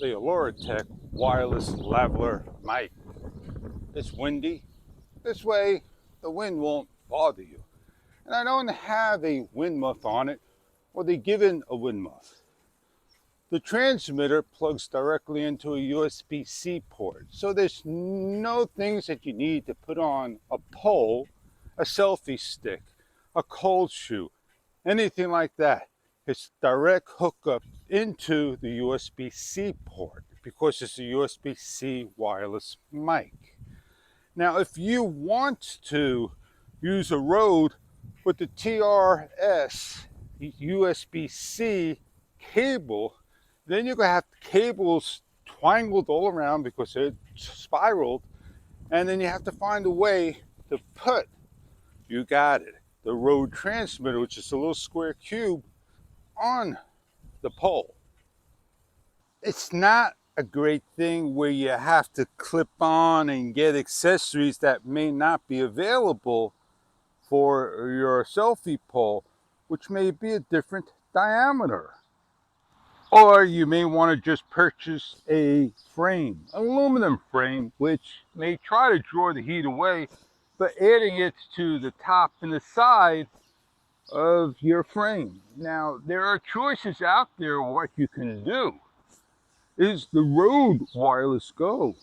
the Tech wireless lavalier mic. It's windy. This way the wind won't bother you. And I don't have a wind muff on it or they give in a wind muff. The transmitter plugs directly into a USB-C port. So there's no things that you need to put on a pole, a selfie stick, a cold shoe, anything like that. It's direct hookup into the USB-C port because it's a USB-C wireless mic. Now, if you want to use a Rode with the TRS USB-C cable, then you're going to have cables twangled all around because they're spiraled, and then you have to find a way to put, you got it, the Rode transmitter, which is a little square cube, on the pole. It's not a great thing where you have to clip on and get accessories that may not be available for your selfie pole, which may be a different diameter. Or you may want to just purchase a frame, an aluminum frame, which may try to draw the heat away, but adding it to the top and the side of your frame. Now, there are choices out there what you can do. Is the Rode Wireless Go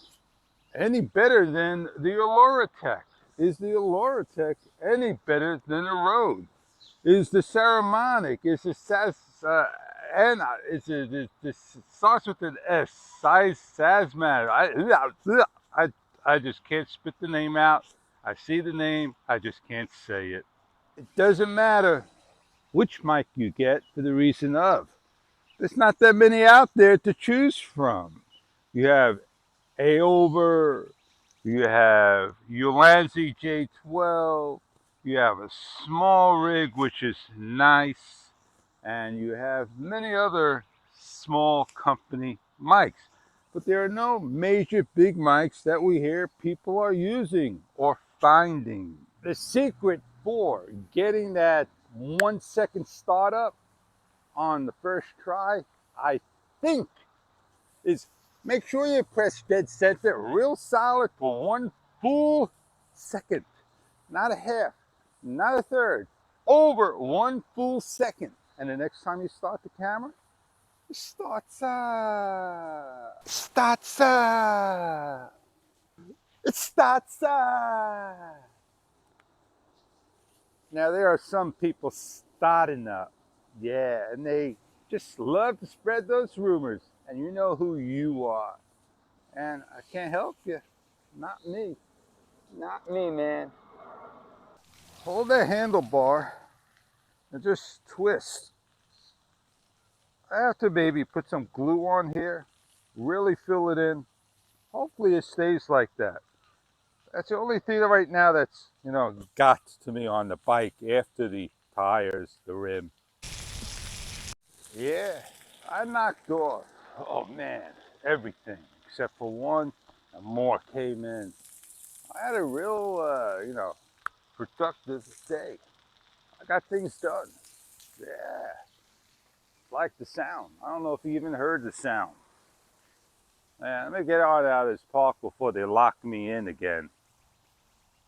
any better than the Tech? Is the Tech any better than the Rode? Is the Saramonic? Is the it starts with an S, Sasmat. I just can't spit the name out. I see the name, I just can't say it. It doesn't matter which mic you get for the reason of, there's not that many out there to choose from. You have A-Over, you have Ulanzi J12, you have a small rig, which is nice, and you have many other small company mics. But there are no major big mics that we hear people are using or finding. The secret for getting that 1 second startup on the first try, I think, is make sure you press dead center real solid for 1 full second. Not a half, not a third, over 1 full second. And the next time you start the camera, it starts up. It starts up. Now there are some people starting up. Yeah, and they just love to spread those rumors. And you know who you are. And I can't help you. Not me. Not me, man. Hold the handlebar and just twist. I have to maybe put some glue on here, really fill it in. Hopefully it stays like that. That's the only thing right now that's, got to me on the bike after the tires, the rim. Yeah, I knocked off, oh man, everything except for one, and more came in. I had a real, productive day. I got things done. Yeah, like the sound. I don't know if you even heard the sound. Man, let me get on out of this park before they lock me in again.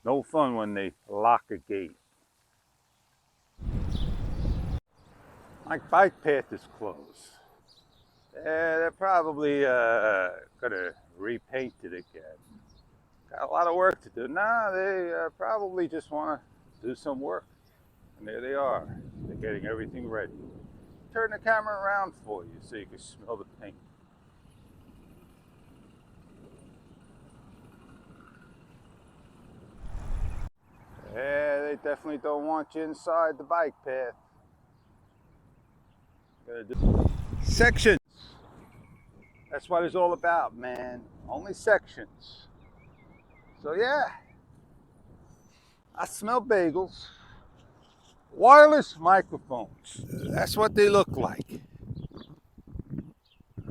No fun when they lock a gate. My bike path is closed. Yeah, they're probably gonna repaint it again. Got a lot of work to do. Nah, they probably just want to do some work. And there they are. They're getting everything ready. Turn the camera around for you so you can smell the paint. Yeah, they definitely don't want you inside the bike path. Sections. That's what it's all about, man. Only sections. So yeah, I smell bagels. Wireless microphones. That's what they look like.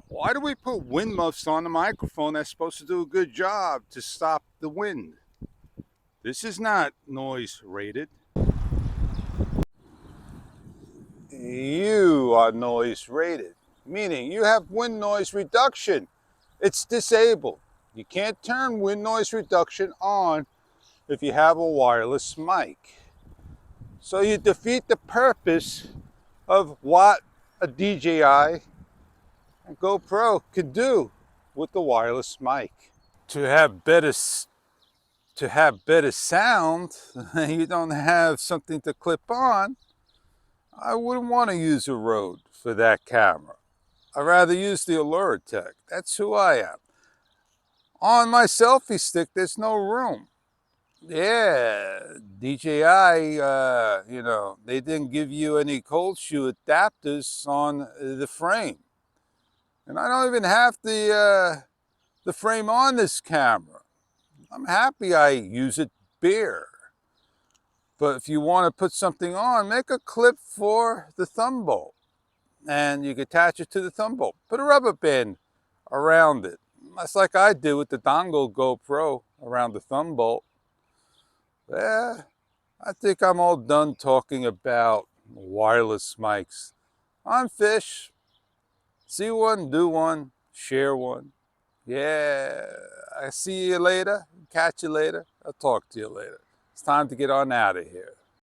Why do we put wind muffs on the microphone that's supposed to do a good job to stop the wind? This is not noise rated. You are noise rated. meaning you have wind noise reduction. It's disabled. You can't turn wind noise reduction on if you have a wireless mic. So you defeat the purpose of what a DJI and GoPro could do with the wireless mic. To have better sound, you don't have something to clip on. I wouldn't want to use a Rode for that camera. I'd rather use the Allura Tech. That's who I am. On my selfie stick, there's no room. Yeah, DJI, they didn't give you any cold shoe adapters on the frame. And I don't even have the frame on this camera. I'm happy I use it bare. But if you want to put something on, make a clip for the thumb bolt. And you can attach it to the thumb bolt. Put a rubber band around it. That's like I do with the dongle GoPro around the thumb bolt. Yeah, I think I'm all done talking about wireless mics. I'm Fish. See one, do one, share one. Yeah, I see you later. Catch you later. I'll talk to you later. It's time to get on out of here.